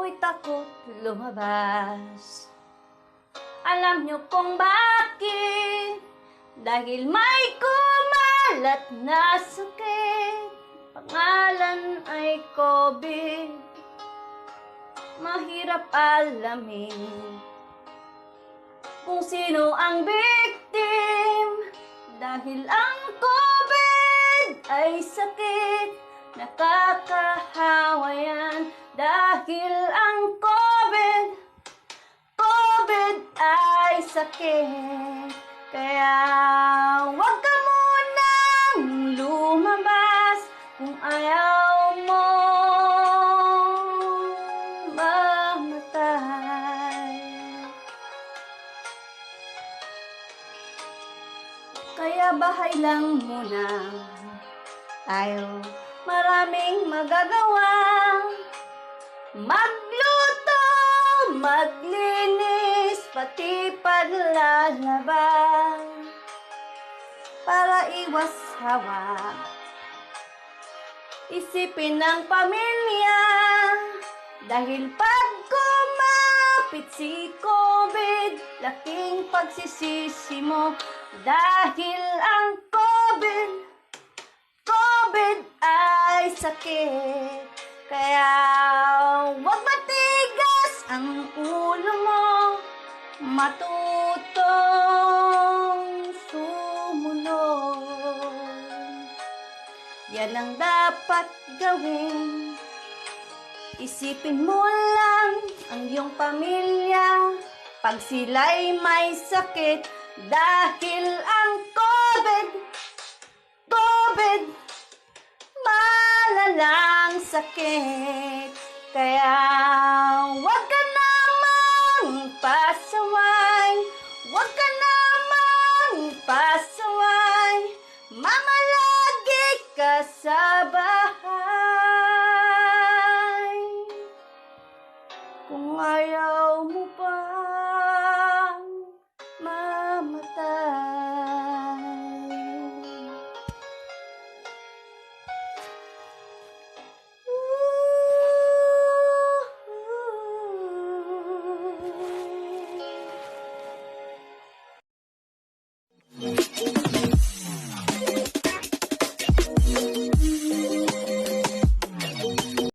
ako'y takot lumabas. Alam niyo kung bakit? Dahil may kumalat na sakit. Pangalan ay COVID. Mahirap alamin kung sino ang victim. Dahil ang COVID ay sakit, nakakahawa yan. Dahil ang COVID ay sakit. Kaya wag ka munang lumabas kung ayaw mo mamatay. Kaya bahay lang muna tayo, maraming magagawa. Magluto, maglinis, pati paglalaba, para iwas hawa. Isipin ng pamilya, dahil pag kumapit si COVID, laking pagsisisi mo. Dahil ang COVID ay sakit. Kaya wag matigas ang ulo mo, matutong sumunod. Yan ang dapat gawin. Isipin mo lang ang iyong pamilya pag sila'y may sakit. Dahil ang COVID, malalang sakit. Kaya